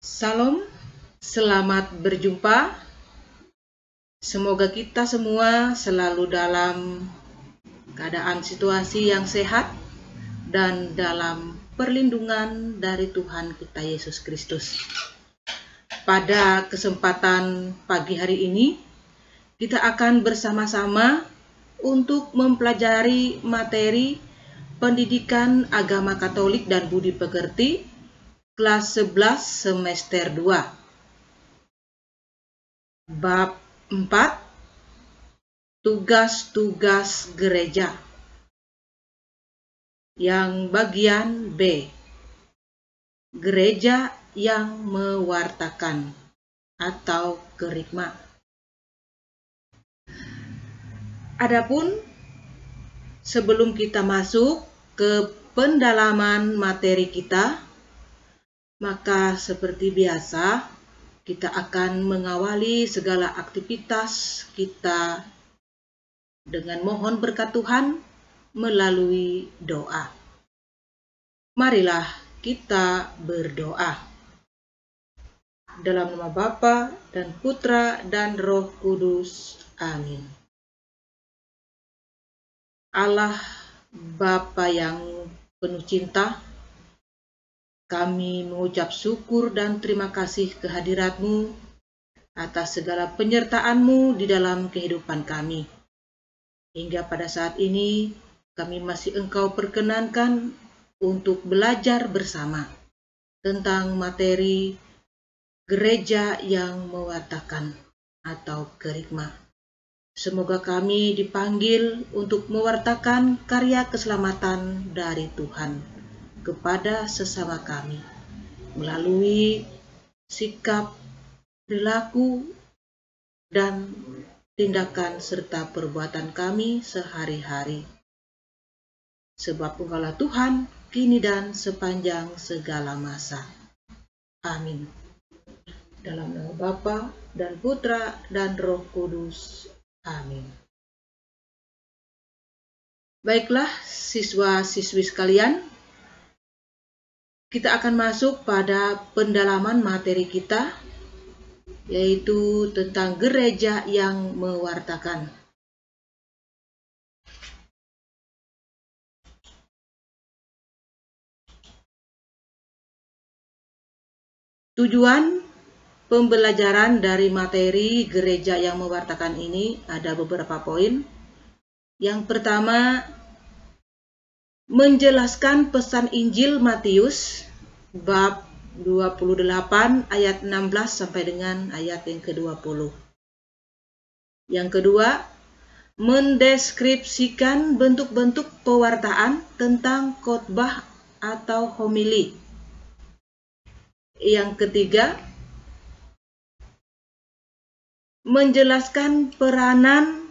Salam, selamat berjumpa. Semoga kita semua selalu dalam keadaan situasi yang sehat dan dalam perlindungan dari Tuhan kita Yesus Kristus. Pada kesempatan pagi hari ini, kita akan bersama-sama untuk mempelajari materi pendidikan agama Katolik dan budi pekerti kelas 11 semester 2. Bab 4, tugas-tugas gereja. Yang bagian B, gereja yang mewartakan atau kerikma. Adapun sebelum kita masuk ke pendalaman materi kita, maka seperti biasa, kita akan mengawali segala aktivitas kita dengan mohon berkat Tuhan melalui doa. Marilah kita berdoa. Dalam nama Bapa dan Putra dan Roh Kudus. Amin. Allah Bapa yang penuh cinta, kami mengucap syukur dan terima kasih kehadirat-Mu atas segala penyertaan-Mu di dalam kehidupan kami. Hingga pada saat ini, kami masih Engkau perkenankan untuk belajar bersama tentang materi gereja yang mewartakan atau kerikma. Semoga kami dipanggil untuk mewartakan karya keselamatan dari Tuhan kepada sesama kami melalui sikap, perilaku, dan tindakan serta perbuatan kami sehari-hari. Sebab Engkaulah Tuhan kini dan sepanjang segala masa. Amin. Dalam nama Bapa dan Putra dan Roh Kudus. Amin. Baiklah siswa-siswi sekalian, kita akan masuk pada pendalaman materi kita, yaitu tentang gereja yang mewartakan. Tujuan pembelajaran dari materi gereja yang mewartakan ini ada beberapa poin. Yang pertama, menjelaskan pesan Injil Matius bab 28 ayat 16 sampai dengan ayat yang ke-20. Yang kedua, mendeskripsikan bentuk-bentuk pewartaan tentang khotbah atau homili. Yang ketiga, menjelaskan peranan,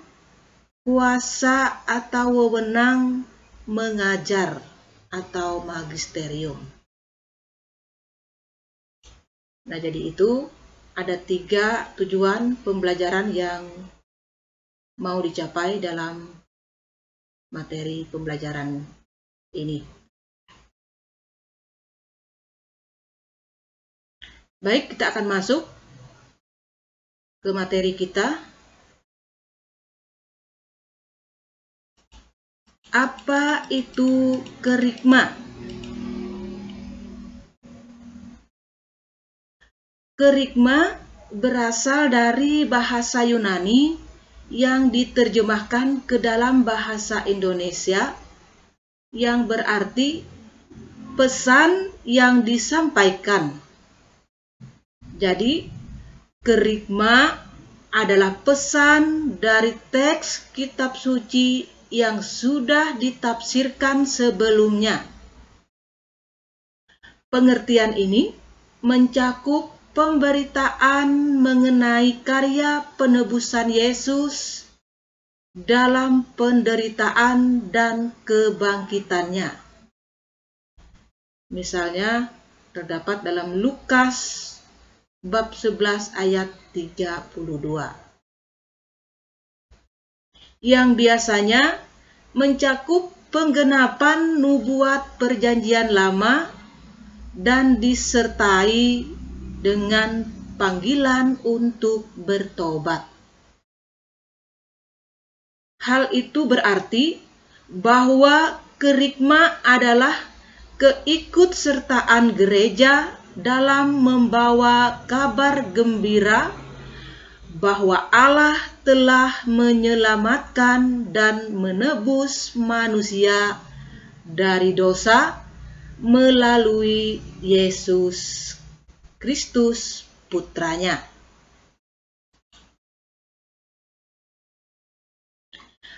kuasa atau wewenang mengajar atau magisterium. Nah, jadi itu ada 3 tujuan pembelajaran yang mau dicapai dalam materi pembelajaran ini. Baik, kita akan masuk ke materi kita. Apa itu kerikma? Kerikma berasal dari bahasa Yunani yang diterjemahkan ke dalam bahasa Indonesia yang berarti pesan yang disampaikan. Jadi, kerikma adalah pesan dari teks kitab suci yang sudah ditafsirkan sebelumnya. Pengertian ini mencakup pemberitaan mengenai karya penebusan Yesus dalam penderitaan dan kebangkitannya. Misalnya, terdapat dalam Lukas bab 11 ayat 32. Yang biasanya mencakup penggenapan nubuat Perjanjian Lama dan disertai dengan panggilan untuk bertobat. Hal itu berarti bahwa kerikma adalah keikutsertaan gereja dalam membawa kabar gembira bahwa Allah telah menyelamatkan dan menebus manusia dari dosa melalui Yesus Kristus, Putranya.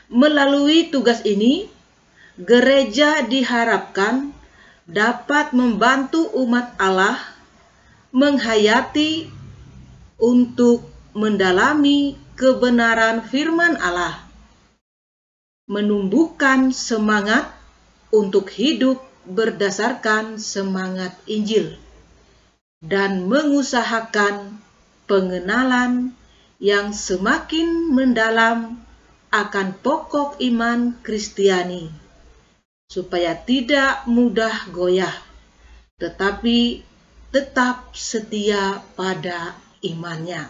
Melalui tugas ini, gereja diharapkan dapat membantu umat Allah menghayati untuk mendalami kebenaran firman Allah, menumbuhkan semangat untuk hidup berdasarkan semangat Injil, dan mengusahakan pengenalan yang semakin mendalam akan pokok iman Kristiani, supaya tidak mudah goyah, tetapi tetap setia pada imannya.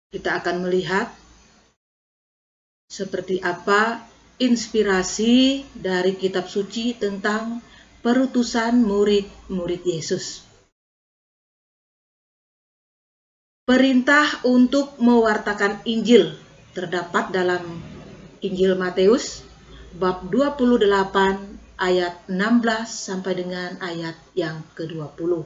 Kita akan melihat seperti apa inspirasi dari kitab suci tentang perutusan murid-murid Yesus. Perintah untuk mewartakan Injil terdapat dalam Injil Matius bab 28 ayat 16 sampai dengan ayat yang ke-20.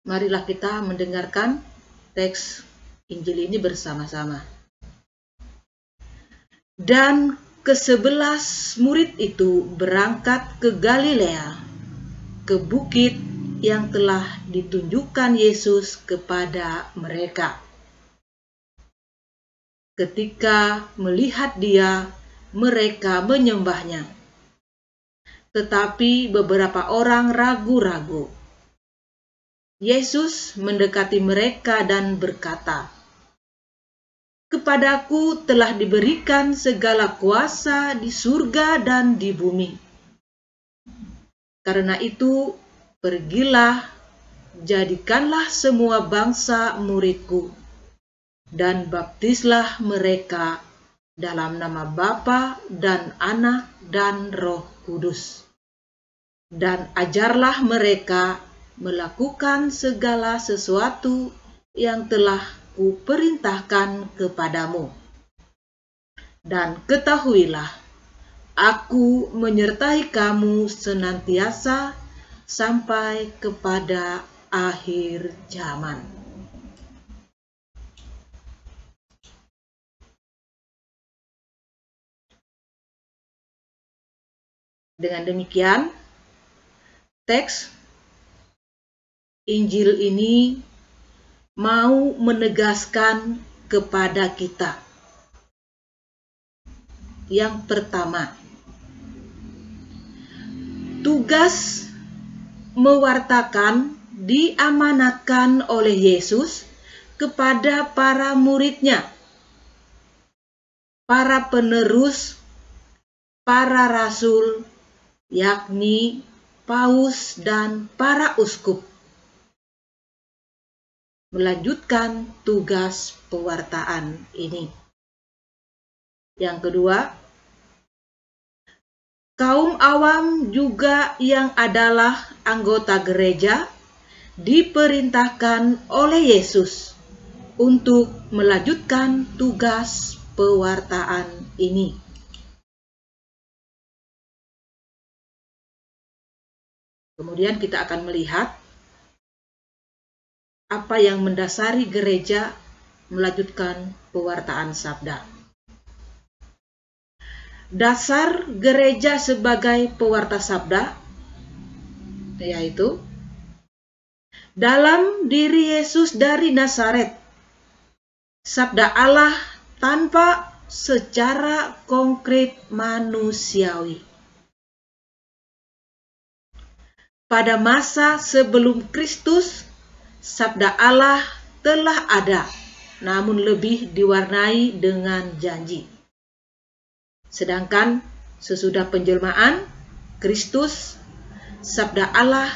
Marilah kita mendengarkan teks Injil ini bersama-sama. Dan ke-11 murid itu berangkat ke Galilea, ke bukit yang telah ditunjukkan Yesus kepada mereka. Ketika melihat Dia, mereka menyembahnya. Tetapi beberapa orang ragu-ragu. Yesus mendekati mereka dan berkata, "Kepadaku telah diberikan segala kuasa di surga dan di bumi. Karena itu, pergilah, jadikanlah semua bangsa muridku, dan baptislah mereka dalam nama Bapa dan Anak dan Roh Kudus. Dan ajarlah mereka melakukan segala sesuatu yang telah kuperintahkan kepadamu. Dan ketahuilah, Aku menyertai kamu senantiasa sampai kepada akhir zaman." Dengan demikian, teks Injil ini mau menegaskan kepada kita. Yang pertama, tugas mewartakan diamanatkan oleh Yesus kepada para muridnya, para penerus, para rasul, yakni paus dan para uskup, melanjutkan tugas pewartaan ini. Yang kedua, kaum awam juga yang adalah anggota gereja diperintahkan oleh Yesus untuk melanjutkan tugas pewartaan ini. Kemudian kita akan melihat apa yang mendasari gereja melanjutkan pewartaan sabda. Dasar gereja sebagai pewarta sabda yaitu dalam diri Yesus dari Nazaret, sabda Allah tanpa secara konkret manusiawi. Pada masa sebelum Kristus, sabda Allah telah ada namun lebih diwarnai dengan janji. Sedangkan sesudah penjelmaan Kristus, sabda Allah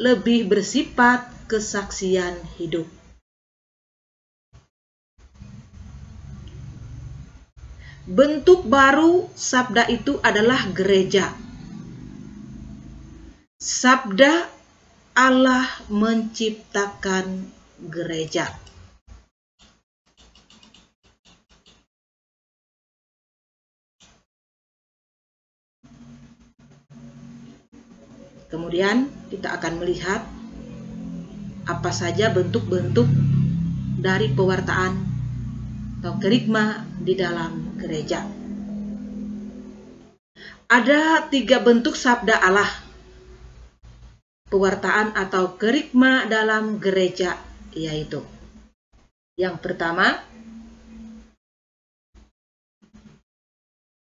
lebih bersifat kesaksian hidup. Bentuk baru sabda itu adalah gereja. Sabda Allah menciptakan gereja. Kemudian kita akan melihat apa saja bentuk-bentuk dari pewartaan atau kerikma di dalam gereja. Ada 3 bentuk sabda Allah, pewartaan atau kerikma dalam gereja, yaitu yang pertama,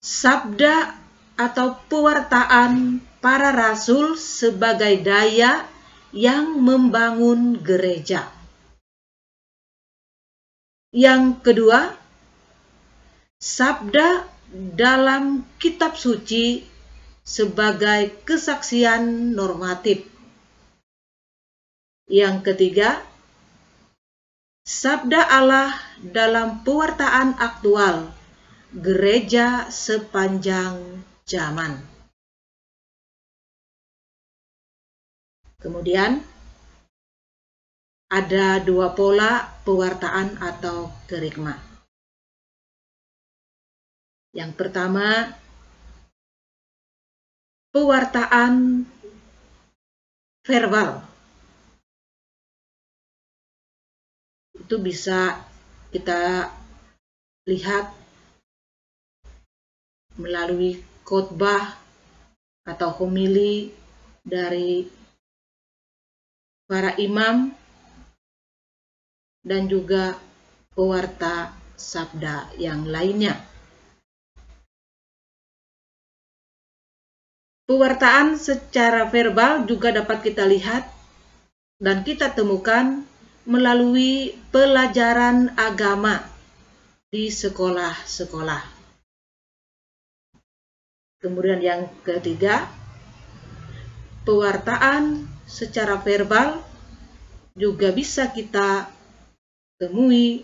sabda atau pewartaan para rasul sebagai daya yang membangun gereja. Yang kedua, sabda dalam kitab suci sebagai kesaksian normatif. Yang ketiga, sabda Allah dalam pewartaan aktual gereja sepanjang zaman. Kemudian ada 2 pola pewartaan atau kerikma. Yang pertama, pewartaan verbal. Itu bisa kita lihat melalui khotbah atau homili dari para imam dan juga pewarta sabda yang lainnya. Pewartaan secara verbal juga dapat kita lihat dan kita temukan melalui pelajaran agama di sekolah-sekolah. Kemudian yang ketiga, pewartaan secara verbal juga bisa kita temui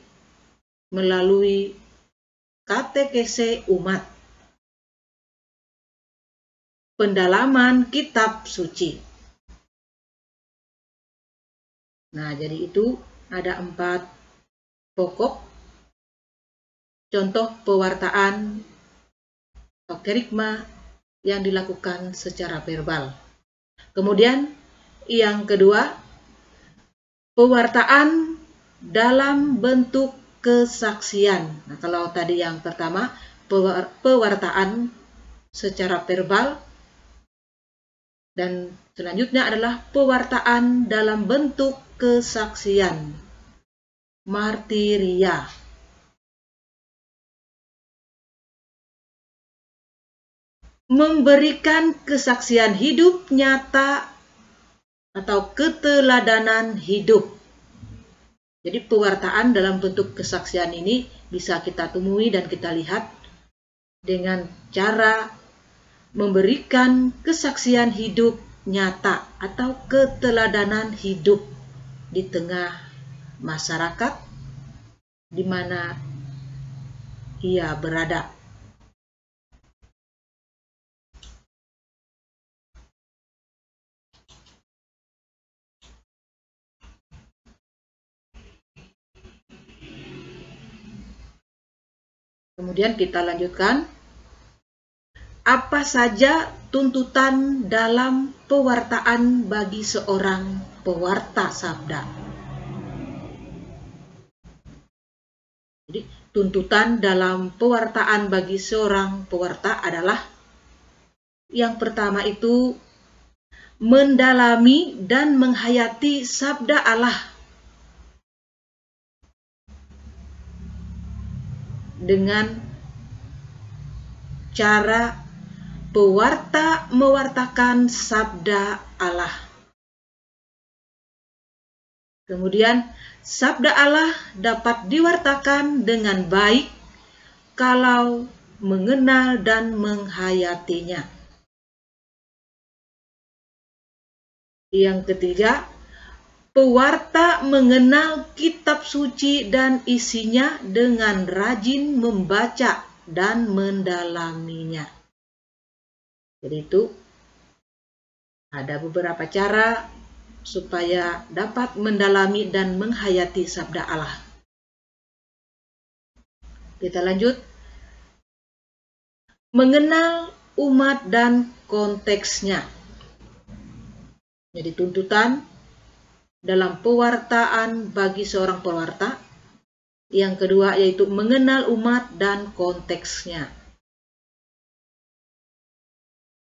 melalui katekese umat, pendalaman kitab suci. Nah, jadi itu ada 4 pokok contoh pewartaan atau kerikma yang dilakukan secara verbal. Kemudian yang kedua, pewartaan dalam bentuk kesaksian. Nah, kalau tadi yang pertama, pewartaan secara verbal, dan selanjutnya adalah pewartaan dalam bentuk kesaksian, martiria. Memberikan kesaksian hidup nyata atau keteladanan hidup. Jadi pewartaan dalam bentuk kesaksian ini bisa kita temui dan kita lihat dengan cara memberikan kesaksian hidup nyata atau keteladanan hidup di tengah masyarakat di mana ia berada. Kemudian kita lanjutkan. Apa saja tuntutan dalam pewartaan bagi seorang pewarta sabda? Jadi, tuntutan dalam pewartaan bagi seorang pewarta adalah yang pertama itu mendalami dan menghayati sabda Allah dengan cara pewarta mewartakan sabda Allah. Kemudian, sabda Allah dapat diwartakan dengan baik kalau mengenal dan menghayatinya. Yang ketiga, pewarta mengenal kitab suci dan isinya dengan rajin membaca dan mendalaminya. Jadi itu ada beberapa cara supaya dapat mendalami dan menghayati sabda Allah. Kita lanjut. Mengenal umat dan konteksnya. Jadi tuntutan dalam pewartaan bagi seorang pewarta. Yang kedua yaitu mengenal umat dan konteksnya.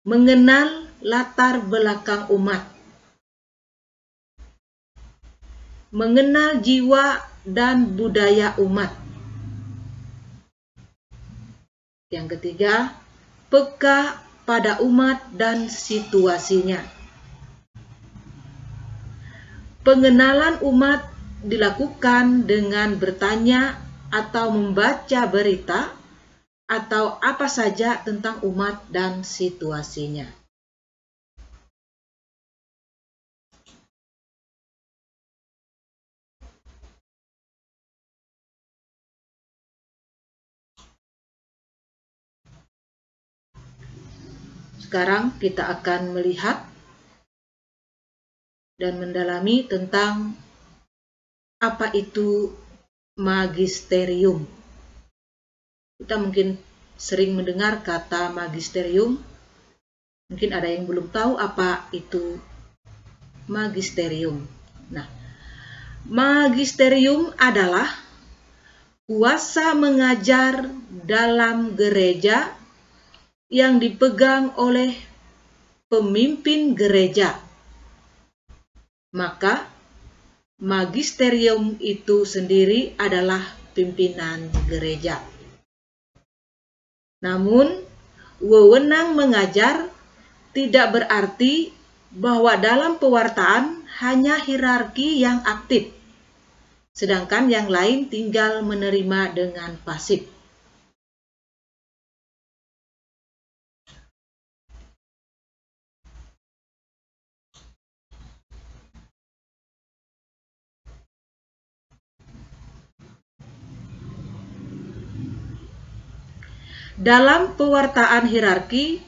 Mengenal latar belakang umat. Mengenal jiwa dan budaya umat. Yang ketiga, peka pada umat dan situasinya. Pengenalan umat dilakukan dengan bertanya atau membaca berita atau apa saja tentang umat dan situasinya. Sekarang kita akan melihat dan mendalami tentang apa itu magisterium. Kita mungkin sering mendengar kata magisterium. Mungkin ada yang belum tahu apa itu magisterium. Nah, magisterium adalah kuasa mengajar dalam gereja yang dipegang oleh pemimpin gereja. Maka magisterium itu sendiri adalah pimpinan gereja. Namun, wewenang mengajar tidak berarti bahwa dalam pewartaan hanya hierarki yang aktif, sedangkan yang lain tinggal menerima dengan pasif. Dalam pewartaan hierarki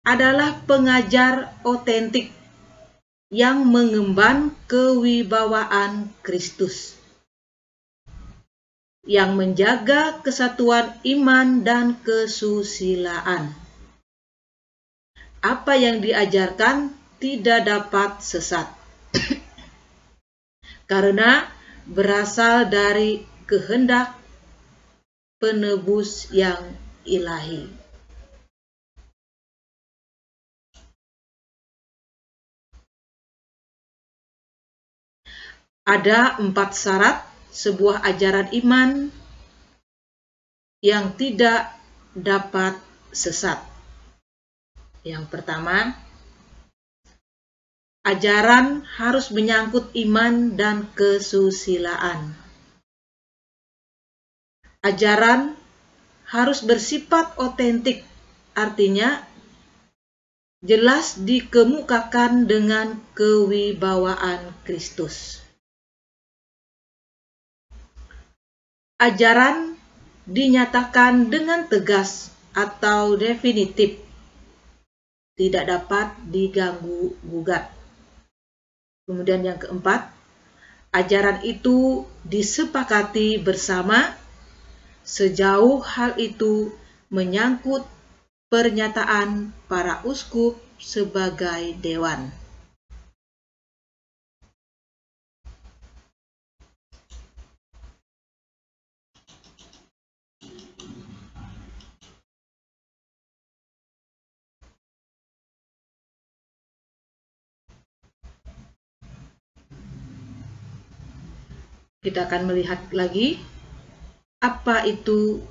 adalah pengajar otentik yang mengemban kewibawaan Kristus, yang menjaga kesatuan iman dan kesusilaan. Apa yang diajarkan tidak dapat sesat, karena berasal dari kehendak penebus yang ilahi. Ada 4 syarat sebuah ajaran iman yang tidak dapat sesat. Yang pertama, ajaran harus menyangkut iman dan kesusilaan. Ajaran harus bersifat otentik, artinya jelas dikemukakan dengan kewibawaan Kristus. Ajaran dinyatakan dengan tegas atau definitif, tidak dapat diganggu-gugat. Kemudian yang keempat, ajaran itu disepakati bersama sejauh hal itu menyangkut pernyataan para uskup sebagai dewan. Kita akan melihat lagi apa itu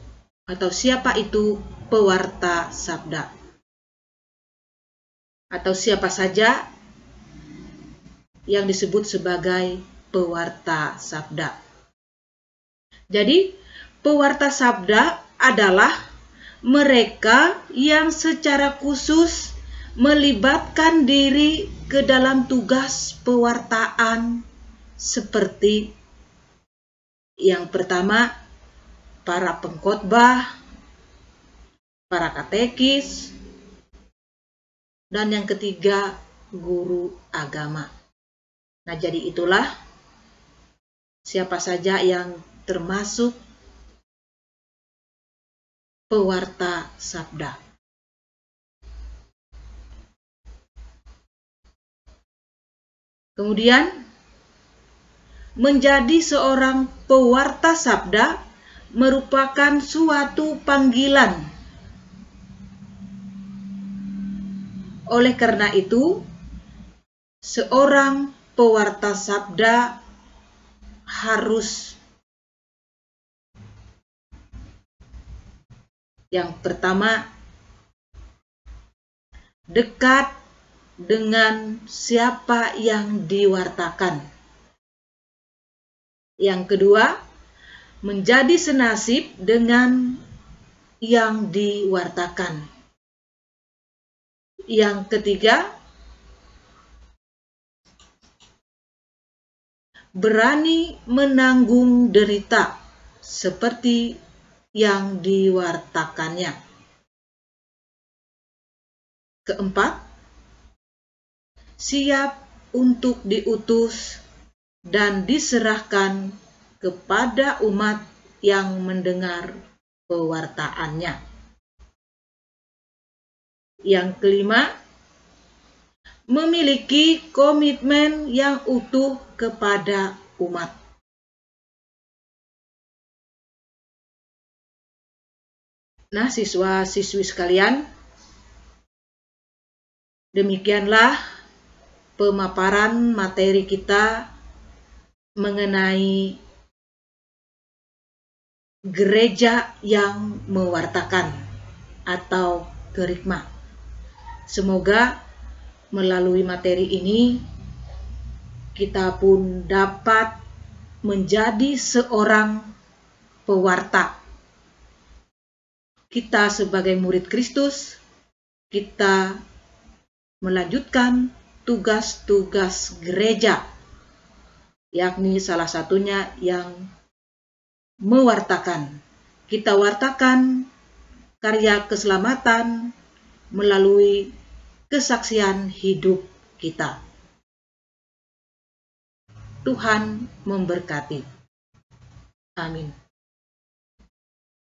atau siapa itu pewarta sabda, atau siapa saja yang disebut sebagai pewarta sabda. Jadi, pewarta sabda adalah mereka yang secara khusus melibatkan diri ke dalam tugas pewartaan, seperti yang pertama, para pengkhotbah, para katekis, dan yang ketiga, guru agama. Nah, jadi itulah siapa saja yang termasuk pewarta sabda. Kemudian, menjadi seorang pewarta sabda merupakan suatu panggilan. Oleh karena itu, seorang pewarta sabda harus yang pertama dekat dengan siapa yang diwartakan. Yang kedua, menjadi senasib dengan yang diwartakan. Yang ketiga, berani menanggung derita seperti yang diwartakannya. Keempat, siap untuk diutus dan diserahkan kepada umat yang mendengar pewartaannya. Yang kelima, memiliki komitmen yang utuh kepada umat. Nah, siswa-siswi sekalian, demikianlah pemaparan materi kita mengenai gereja yang mewartakan atau kerikma. Semoga melalui materi ini kita pun dapat menjadi seorang pewarta. Kita sebagai murid Kristus, kita melanjutkan tugas-tugas gereja, yakni salah satunya yang mewartakan. Kita wartakan karya keselamatan melalui kesaksian hidup kita. Tuhan memberkati. Amin.